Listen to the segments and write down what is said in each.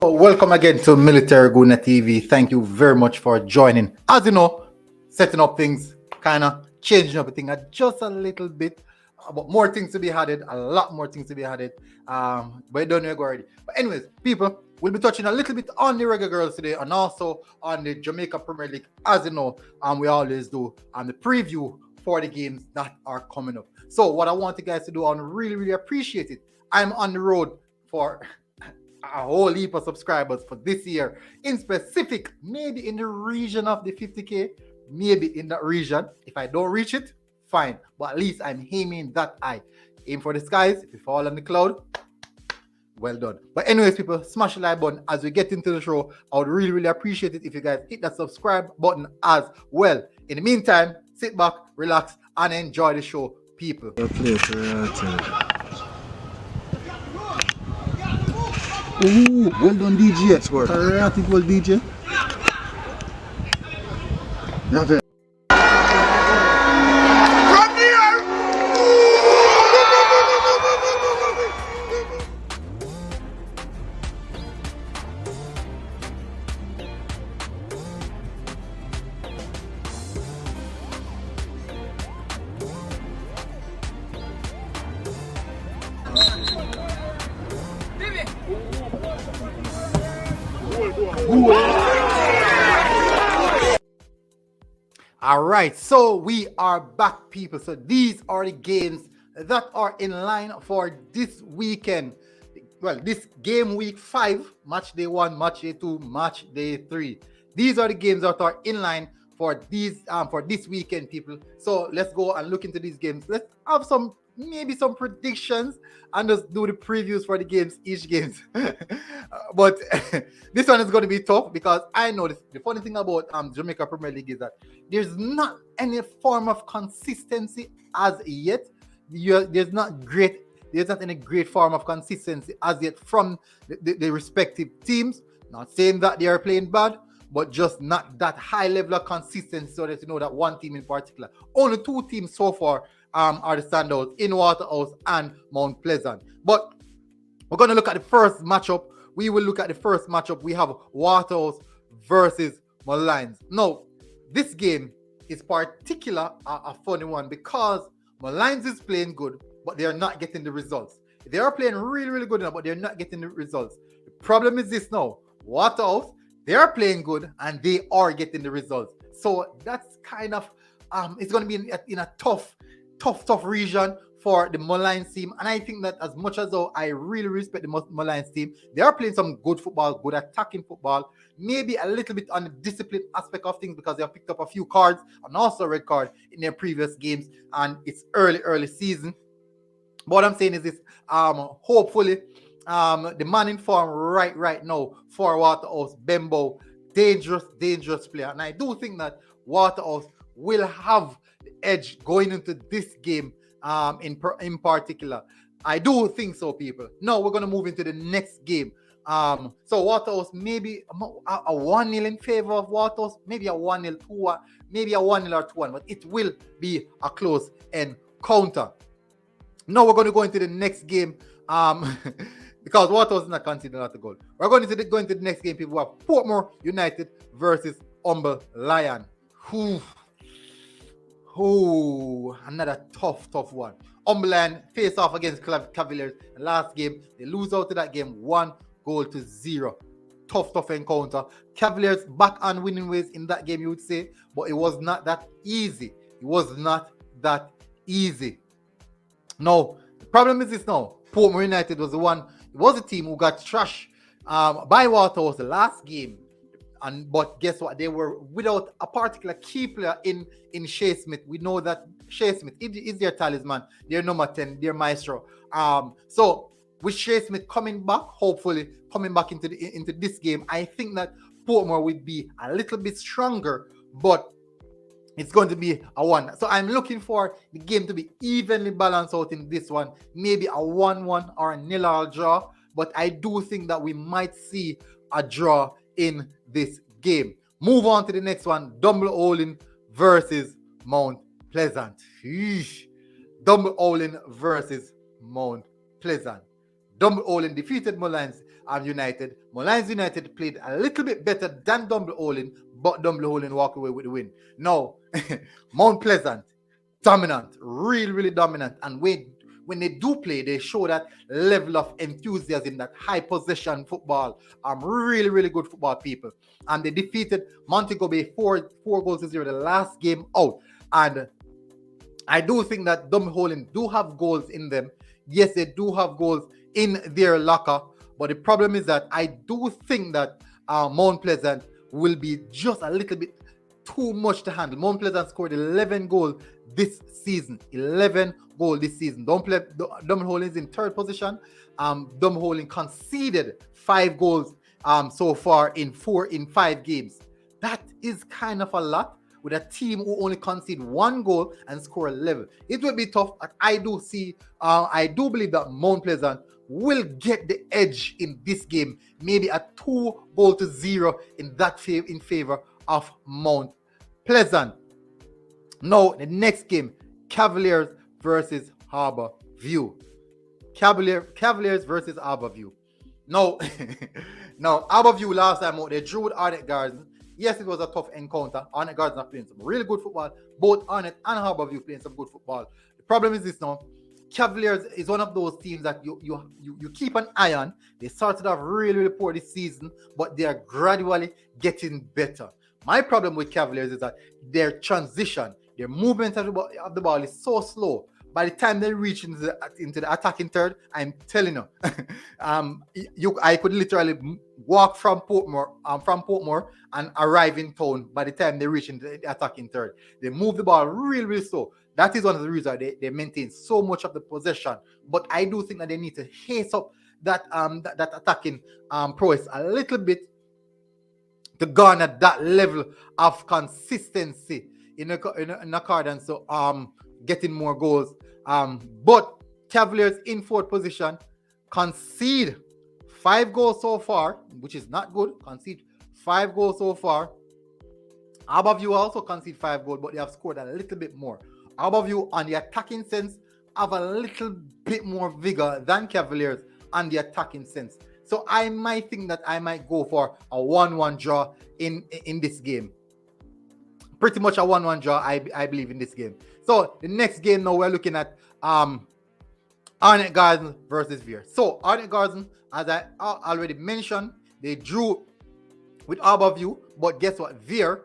Welcome again to Military Guna TV. Thank you very much for joining. As you know, setting up things, kind of changing up things just a little bit, but more things to be added, a lot more things to be added. But you don't know already. But anyways, people, we'll be touching a little bit on the Reggae Girlz today and also on the Jamaica Premier League. As you know, we always do the preview for the games that are coming up. So what I want you guys to do, and really appreciate it. I'm on the road for a whole heap of subscribers for this year, in specific, maybe in the region of the 50k, maybe in that region. If I don't reach it, fine, but at least I'm aiming that high. Aim for the skies. If you fall on the cloud, well done. But anyways, people, smash the like button as we get into the show. I would really appreciate it if you guys hit that subscribe button as well. In the meantime, sit back, relax, and enjoy the show, people. Ooh, well done, DJ. Karate well, DJ. All right, so we are back, people. So these are the games that are in line for this weekend. Well, this game week 5, match day 1, match day 2, match day 3. These are the games that are in line for these for this weekend, people. So let's go and look into these games. Let's have maybe some predictions and just do the previews for the games, each games. But this one is going to be tough because I know the funny thing about Jamaica Premier League is that there's not any form of consistency as yet. There's not any great form of consistency as yet from the respective teams. Not saying that they are playing bad, but just not that high level of consistency so that you know that one team in particular. Only 2 teams so far are the standouts in Waterhouse and Mount Pleasant. But we're going to look at the first matchup. We will look at the first matchup. We have Waterhouse versus Malines. Now, this game is particular a funny one because Malines is playing good, but they are not getting the results. They are playing really good now, but they're not getting the results. The problem is this now. Waterhouse, they are playing good and they are getting the results. So that's kind of it's going to be in a tough region for the Malines team. And I think that as much as though I really respect the Malines team, they are playing some good football, good attacking football, maybe a little bit on the discipline aspect of things because they have picked up a few cards and also a red card in their previous games, and it's early season. But what I'm saying is this, hopefully the man in form right now for Waterhouse, Bembo, dangerous player. And I do think that Waterhouse will have the edge going into this game in particular. I do think so, people. Now we're going to move into the next game. So Waterhouse, maybe a 1-0 in favor of Waterhouse, maybe a 1-0, 2-1, maybe a 1-0 or 2-1, but it will be a close encounter. Now we're going to go into the next game because Waterhouse is not considered not a goal. We're going to go into the next game, people. We have Portmore United versus Humble Lion. Another tough one. Humble Lion face off against Cavaliers. Last game, they lose out to that game 1-0. Tough encounter. Cavaliers back on winning ways in that game, you would say, but it was not that easy. No, the problem is this now. Portmore United was the team who got trashed by Waterhouse the last game. But guess what? They were without a particular key player in Shea Smith. We know that Shea Smith is their talisman, their number 10, their maestro. So with Shea Smith coming back, hopefully coming back into this game, I think that Portmore would be a little bit stronger, but it's going to be a 1. So I'm looking for the game to be evenly balanced out in this one. Maybe a 1-1 or a 0 draw. But I do think that we might see a draw in this game. Move on to the next one. Dumble versus Mount Pleasant. Dumble versus Mount Pleasant. Dumble defeated Malines United. Lions United played a little bit better than Dumbleholin, but Dumbleholin walked away with the win. Now, Mount Pleasant, dominant, really dominant. And when they do play, they show that level of enthusiasm, that high possession football. Really good football, people. And they defeated Montego Bay 4-0 the last game out. And I do think that Dumbleholin do have goals in them. Yes, they do have goals in their locker. But the problem is that I do think that Mount Pleasant will be just a little bit too much to handle. Mount Pleasant scored 11 goals this season. 11 goals this season. Dumbleholin is in third position. Dumbleholin conceded 5 goals so far in 5 games. That is kind of a lot with a team who only concede 1 goal and score 11. It will be tough. I do believe that Mount Pleasant will get the edge in this game. Maybe a 2-0 in favor of Mount Pleasant. Now, the next game, Cavaliers versus Harbour View. Cavaliers versus Harbour View. Now, Harbour View last time out, they drew with Arnett Gardens. Yes, it was a tough encounter. Arnett Gardens are playing some really good football. Both Arnett and Harbour View playing some good football. The problem is this now. Cavaliers is one of those teams that you keep an eye on. They started off really poor this season, but they are gradually getting better. My problem with Cavaliers is that their transition, their movement of the ball is so slow. By the time they reach into the attacking third, I'm telling you, I could literally walk from Portmore and arrive in town by the time they reach into the attacking third. They move the ball really slow. That is one of the reasons they maintain so much of the possession. But I do think that they need to haste up that attacking prowess a little bit to garner that level of consistency in accordance to getting more goals. But Cavaliers in 4th position concede 5 goals so far, which is not good. Concede 5 goals so far. Harbour View also concede 5 goals, but they have scored a little bit more. Harbour View on the attacking sense have a little bit more vigor than Cavaliers on the attacking sense. So I might think that I might go for a 1-1 draw in this game. Pretty much a 1-1 draw, I believe, in this game. So the next game now we're looking at Arnett Gardens versus Veer. So Arnett Gardens, as I already mentioned, they drew with Harbour View, but guess what? Veer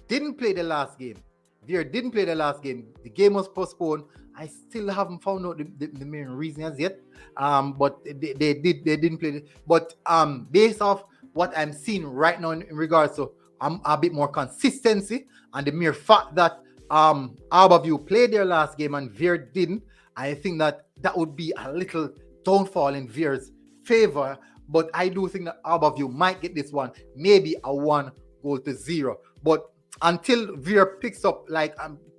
didn't play the last game. The game was postponed. I still haven't found out the main reason as yet. But they didn't play. But based off what I'm seeing right now in regards to a bit more consistency and the mere fact that Harbour View played their last game and Veer didn't, I think that would be a little downfall in Veer's favor. But I do think that Harbour View might get this one, maybe a 1-0. But until Veer picks up,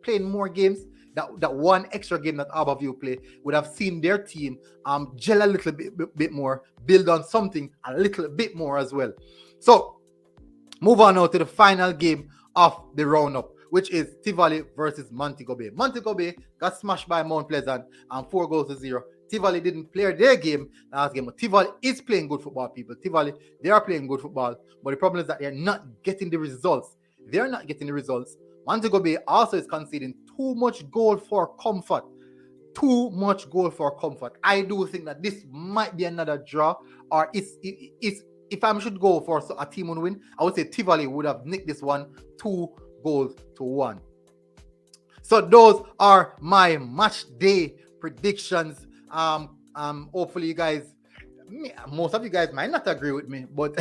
playing more games, that one extra game that Harbour View play would have seen their team gel a little bit more, build on something a little bit more as well. So move on now to the final game of the roundup, which is Tivoli versus Montego Bay. Montego Bay got smashed by Mount Pleasant 4-0. Tivoli didn't play their game last game, but Tivoli is playing good football, people. Tivoli, they are playing good football, but the problem is that they're not getting the results. Montego Bay also is conceding too much goal for comfort. I do think that this might be another draw, or if I should go for a team to win, I would say Tivoli would have nicked this one 2-1. So those are my match day predictions. Hopefully you guys, most of you guys might not agree with me, but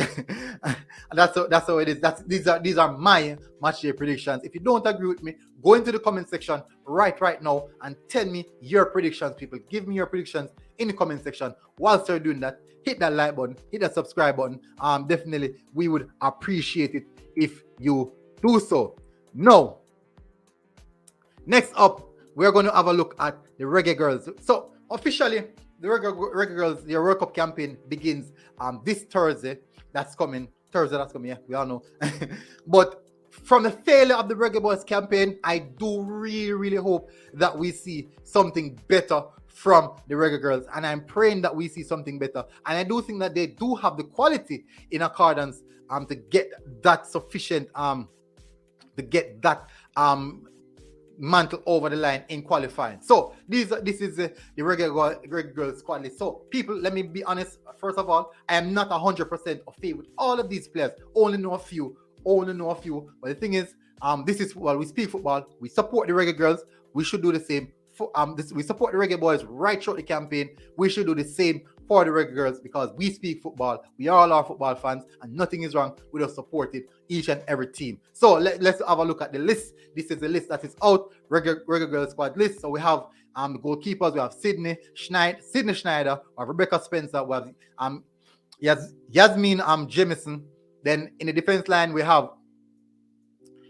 that's how it is. These are my match day predictions. If you don't agree with me, go into the comment section right now and tell me your predictions, people. Give me your predictions in the comment section. Whilst you're doing that, hit that like button, hit that subscribe button. Definitely we would appreciate it if you do so. Now, next up, we're going to have a look at the Reggae Girlz. So officially, the Reggae Girlz, their World Cup campaign begins this Thursday. That's coming. Yeah, we all know. But from the failure of the Reggae Boys campaign, I do really hope that we see something better from the Reggae Girlz, and I'm praying that we see something better. And I do think that they do have the quality in accordance to get that sufficient to get that mantle over the line in qualifying. So this is the Reggae Girlz squad list. So people, let me be honest. First of all, I am not 100% of favor with all of these players. Only know a few. But the thing is, this is, well, we speak football. We support the Reggae Girlz. We should do the same. We support the Reggae Boys right throughout the campaign. We should do the same for the Reggae Girlz because we speak football. We all are football fans, and nothing is wrong with us supporting each and every team. So let's have a look at the list. This is the list that is out. Reggae Girlz squad list. So we have the goalkeepers. We have Sydney Schneider. We have Rebecca Spencer. We have Yasmin Jamison. Then in the defense line we have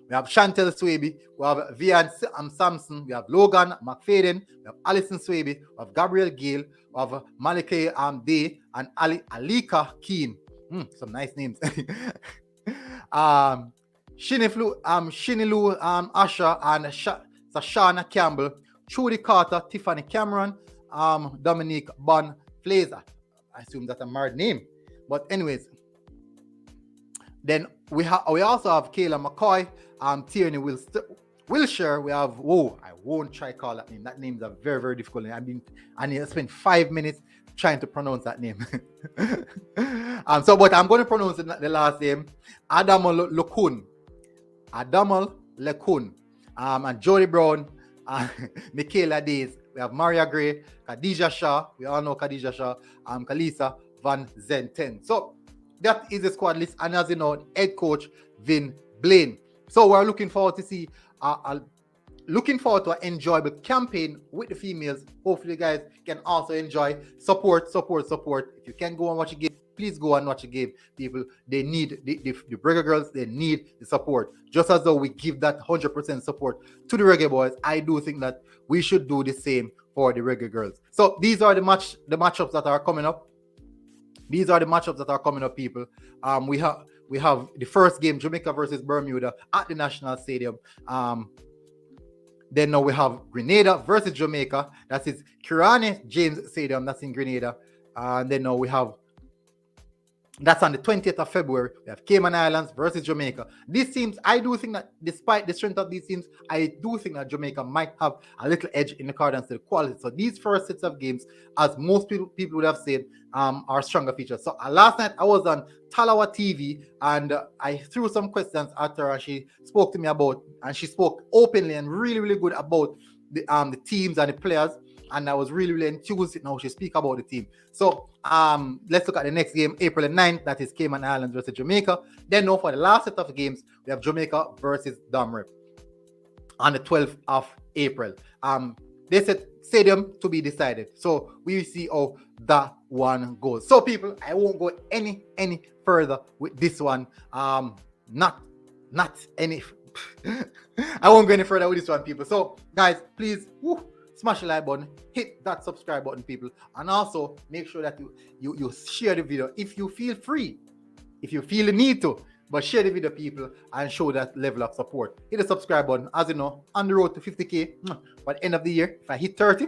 Chantel Swaby, we have Vian Sampson, we have Logan McFadden, we have Alison Swaby, we have Gabriel Gale, we have Malike Day, and Alika Keen. Some nice names. Shinilu Asher, and Sashana Campbell, Trudy Carter, Tiffany Cameron, Dominique Bon Flazer. I assume that's a married name. But anyways, then we also have Kayla McCoy, Tierney Wilshire. We have, I won't try to call that name. That name is a very, very difficult name. I need to spend 5 minutes trying to pronounce that name. But I'm going to pronounce the last name, Adamal Lekun, and Jody Brown, Michaela Days. We have Maria Gray, Khadija Shah. We all know Khadija Shah, Kalisa Van Zenten. So that is the squad list, and as you know, head coach Vin Blaine. So we're looking forward to see, looking forward to an enjoyable campaign with the females. Hopefully, you guys can also enjoy support. If you can go and watch a game, please go and watch a game. People, they need the Reggae Girlz. They need the support. Just as though we give that 100% support to the Reggae Boys, I do think that we should do the same for the Reggae Girlz. So these are the matchups that are coming up. People. We have the first game, Jamaica versus Bermuda at the National Stadium. Then now we have Grenada versus Jamaica. That is Kirani James Stadium. That's in Grenada. And then now we have, that's on the 20th of February. We have Cayman Islands versus Jamaica. These teams, I do think that despite the strength of these teams, I do think that Jamaica might have a little edge in accordance to the quality. So these first sets of games, as most people would have said, are stronger features. So last night I was on Talawa TV and I threw some questions at her, and she spoke to me about, and she spoke openly and really, really good about the teams and the players. And I was really, really enthused in how she speak about the team. So let's look at the next game, April the 9th. That is Cayman Islands versus Jamaica. Then now for the last set of games, we have Jamaica versus Domrep on the 12th of April. They said stadium to be decided. So we see how that one goes. So people, I won't go any further with this one. Not any. I won't go any further with this one, people. So guys, please, smash the like button, hit that subscribe button, people, and also make sure that you share the video if you feel free, if you feel the need to, but share the video, people, and show that level of support. Hit the subscribe button. As you know, on the road to 50k by the end of the year. If I hit 30,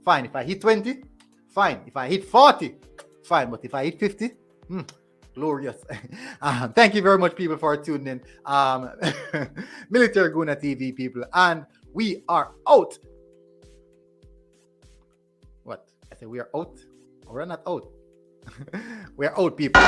fine. If I hit 20, fine. If I hit 40, fine. But if I hit 50, glorious. Thank you very much, people, for tuning in. Military Guna TV, people, and we are out. What? I said we are out? Or we're not out. We're out, people.